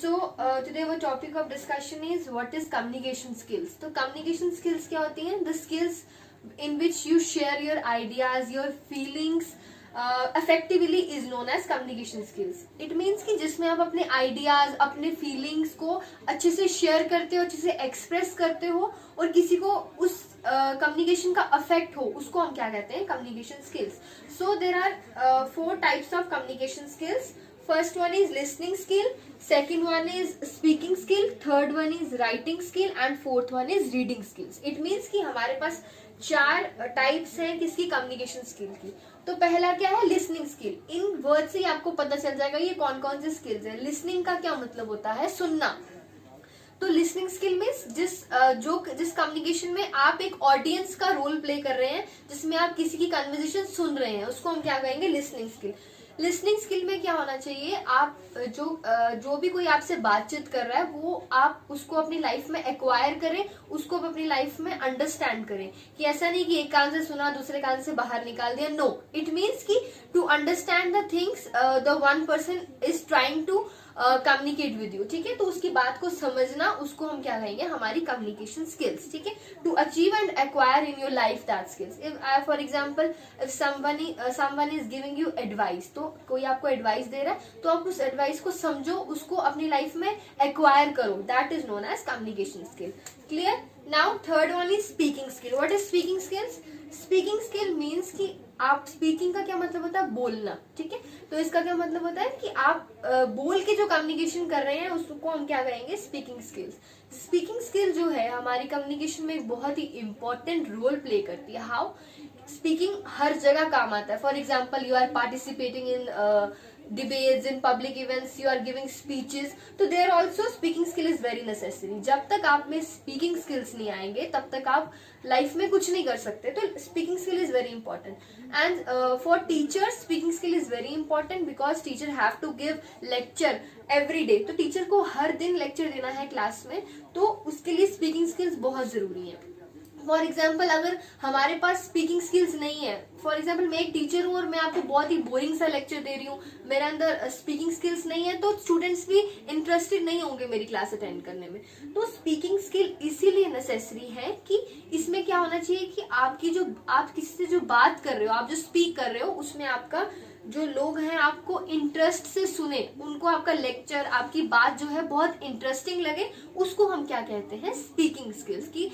today our topic of discussion is what is communication skills. तो communication skills क्या होती हैं? The skills in which you share your ideas, your feelings effectively is known as communication skills. It means कि जिसमें आप अपने ideas, अपने feelings को अच्छे से share करते हो, अच्छे से express करते हो और किसी को उस communication का effect हो, उसको हम क्या कहते हैं? Communication skills. So there are 4 types of communication skills. First one is listening skill, second one is speaking skill, third one is writing skill and fourth one is reading skills. It means कि हमारे पास 4 types हैं किसकी communication skill की. तो पहला क्या है? Listening skill. इन word से ही आपको पता चल जाएगा ये कौन कौन से स्किल्स हैं. लिसनिंग का क्या मतलब होता है? सुनना. तो लिसनिंग स्किल मीन्स जिस कम्युनिकेशन में आप एक ऑडियंस का रोल प्ले कर रहे हैं, जिसमें आप किसी की कन्वर्सेशन सुन रहे हैं, उसको हम क्या कहेंगे? Listening skill. लिसनिंग स्किल में क्या होना चाहिए? आप जो भी कोई आपसे बातचीत कर रहा है वो आप उसको अपनी लाइफ में एक्वायर करें, उसको अपनी लाइफ में अंडरस्टैंड करें. कि ऐसा नहीं कि एक कान से सुना दूसरे कान से बाहर निकाल दिया. नो, इट मीन्स कि to understand the things the one person is trying to communicate with you. ठीक है, तो उसकी बात को समझना, उसको हम क्या कहेंगे? हमारी कम्युनिकेशन स्किल्स. ठीक है, to achieve and acquire in your life that skills. If for example if someone is giving you advice, तो कोई आपको एडवाइस दे रहा है तो आप उस एडवाइस को समझो, उसको अपनी लाइफ में एक्वायर करो. That is known as communication skill. Clear? Now third one is speaking skill. What is speaking skills? Speaking skill means कि आप स्पीकिंग का क्या मतलब होता है? बोलना. ठीक है, तो इसका क्या मतलब होता है कि आप बोल के जो कम्युनिकेशन कर रहे हैं उसको हम क्या कहेंगे? Speaking skills. स्पीकिंग स्किल जो है हमारी कम्युनिकेशन में एक बहुत ही इंपॉर्टेंट रोल प्ले करती है. हाउ? स्पीकिंग हर जगह काम आता है. For example you are participating in debates, in public events, you are giving speeches, तो there also speaking skill is very necessary. जब तक आप में speaking skills नहीं आएंगे तब तक आप लाइफ में कुछ नहीं कर सकते. तो speaking skill is very important. And for teachers speaking skill is very important because teacher have to give lecture every day. तो टीचर को हर दिन लेक्चर देना है क्लास में, तो उसके लिए स्पीकिंग स्किल्स बहुत जरूरी है. फॉर एग्जाम्पल अगर हमारे पास स्पीकिंग स्किल्स नहीं है, फॉर एग्जाम्पल मैं एक टीचर हूँ और मैं आपको बहुत ही बोरिंग सा लेक्चर दे रही हूँ, मेरे अंदर स्पीकिंग स्किल्स नहीं है, तो स्टूडेंट्स भी इंटरेस्टेड नहीं होंगे मेरी क्लास अटेंड करने में. तो स्पीकिंग स्किल इसीलिए नेसेसरी है कि इसमें क्या होना चाहिए कि आप किसी से जो बात कर रहे हो, आप जो स्पीक कर रहे हो, उसमें आपका जो लोग हैं आपको इंटरेस्ट से सुने, उनको आपका लेक्चर, आपकी बात जो है बहुत इंटरेस्टिंग लगे, उसको हम क्या कहते हैं? Speaking skills. की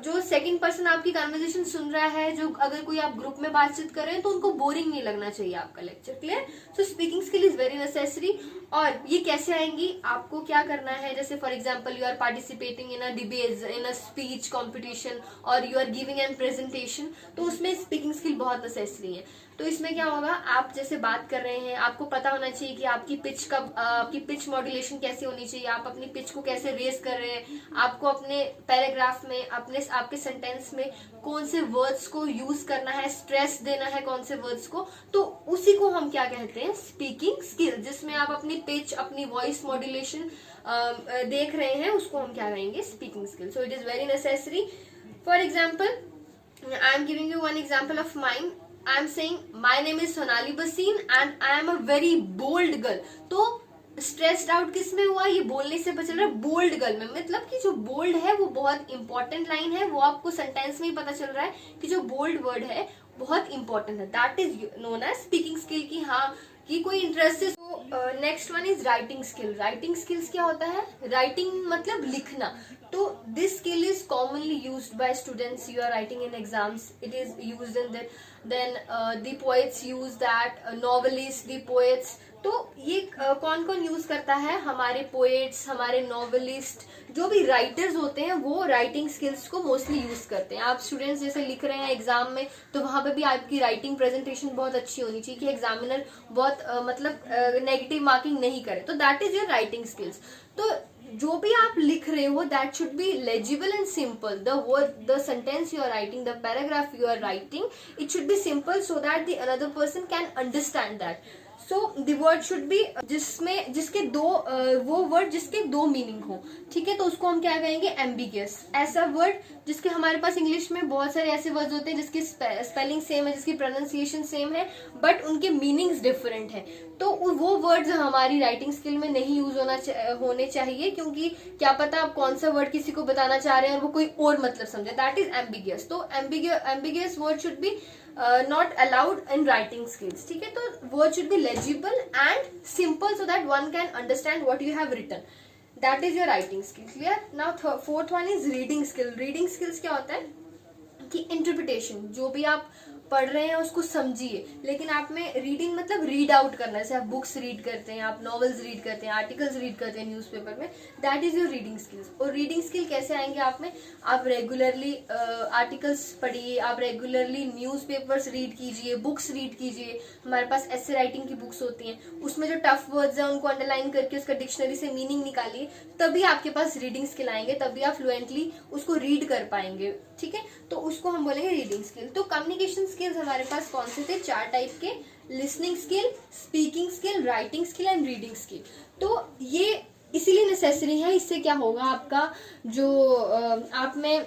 जो सेकंड पर्सन आपकी कन्वर्सेशन सुन रहा है, जो अगर कोई आप ग्रुप में बातचीत कर रहे हैं तो उनको बोरिंग नहीं लगना चाहिए आपका lecture. Clear? So speaking skill is very necessary. और ये कैसे आएंगी? आपको क्या करना है? जैसे for example you are participating in a debate, in a speech competition और you are giving an presentation, तो उसमें स्पीकिंग स्किल बहुत नेसेसरी है. तो इसमें क्या होगा? आप जैसे बात कर रहे हैं, आपको पता होना चाहिए कि आपकी पिच मॉड्यूलेशन कैसे होनी चाहिए, आप अपनी पिच को कैसे रेज कर रहे हैं, आपको अपने पैराग्राफ में, आपके सेंटेंस में कौन से वर्ड्स को यूज करना है, स्ट्रेस देना है कौन से वर्ड्स को, तो उसी को हम क्या कहते हैं? Speaking skill. जिसमें आप अपनी पिच, अपनी वॉइस मॉड्यूलेशन देख रहे हैं, उसको हम क्या कहेंगे? Speaking skill. So it is very necessary. For example I am giving you one example of mine. I am saying my name is Sonali Basin and I am a very bold girl. तो stressed out किस में हुआ? ये बोलने से पता चल रहा है बोल्ड गर्ल में. मतलब कि जो बोल्ड है वो बहुत इंपॉर्टेंट लाइन है, वो आपको सेंटेंस में ही पता चल रहा है कि जो बोल्ड वर्ड है बहुत इंपॉर्टेंट है. That is known as speaking skill. की हाँ कि कोई इंटरेस्ट है. तो next one is writing skill. Writing skills क्या होता है? राइटिंग मतलब लिखना. तो this skill is commonly used by students. You are writing in exams, it is used in that. Then the poets use that, novelist, the poets. तो ये कौन कौन यूज करता है? हमारे पोएट्स, हमारे नॉवेलिस्ट, जो भी राइटर्स होते हैं वो राइटिंग स्किल्स को मोस्टली यूज करते हैं. आप स्टूडेंट्स जैसे लिख रहे हैं एग्जाम में, तो वहां पे भी आपकी राइटिंग प्रेजेंटेशन बहुत अच्छी होनी चाहिए कि एग्जामिनर बहुत नेगेटिव मार्किंग नहीं करे. तो that is your writing skills. तो जो भी आप लिख रहे हो that should be legible and simple. The sentence you are writing, the paragraph you are writing, it should be simple so that the another person can understand that. So the word should be जिसके वो word जिसके दो meaning हो, ठीक है, तो उसको हम क्या कहेंगे, एम्बिगियस। ऐसा वर्ड जिसके हमारे पास इंग्लिश में बहुत सारे ऐसे वर्ड्स होते हैं जिसकी स्पेलिंग सेम है, जिसकी प्रोनाउंसिएशन सेम है, बट उनके मीनिंग्स डिफरेंट है, तो वो वर्ड्स हमारी राइटिंग स्किल में नहीं यूज होने चाहिए, क्योंकि क्या पता आप कौन सा वर्ड किसी को बताना चाह रहे हैं और वो कोई और मतलब समझे, दैट इज एम्बिगियस। तो ambiguous word should B not allowed in writing skills, ठीक है। तो word should be legible and simple so that one can understand what you have written, that is your writing skill, clear। now fourth one is reading skill। reading skills क्या होता है कि interpretation, जो भी आप पढ़ रहे हैं उसको समझिए, लेकिन आप में रीडिंग मतलब रीड आउट करना, जैसे आप बुक्स रीड करते हैं, आप नॉवेल्स रीड करते हैं, आर्टिकल्स रीड करते हैं न्यूज़पेपर में, that is your reading skills. और रीडिंग स्किल कैसे आएंगे आप में, आप रेगुलरली आर्टिकल्स पढ़िए, आप रेगुलरली न्यूज़पेपर्स रीड कीजिए, बुक्स रीड कीजिए। हमारे पास ऐसे राइटिंग की बुक्स होती हैं, उसमें जो टफ वर्ड्स हैं उनको अंडरलाइन करके उसका डिक्शनरी से मीनिंग निकालिए, तभी आपके पास रीडिंग स्किल आएंगे, तभी आप फ्लुएंटली उसको रीड कर पाएंगे, ठीक है। तो उसको हम बोलेंगे रीडिंग स्किल। तो कम्युनिकेशन स्किल्स हमारे पास कौन से थे, 4 टाइप के, listening skill, speaking skill, writing skill and reading skill. तो ये इसीलिए नेसेसरी है, इससे क्या होगा, आपका जो आप में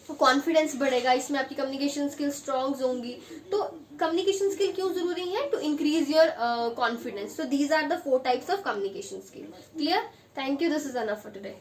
कॉन्फिडेंस बढ़ेगा, इसमें आपकी कम्युनिकेशन स्किल स्ट्रॉन्ग होंगी। तो कम्युनिकेशन स्किल क्यों जरूरी है, to increase your confidence. So these are the 4 types of communication skill, clear. Thank you, this is enough for today.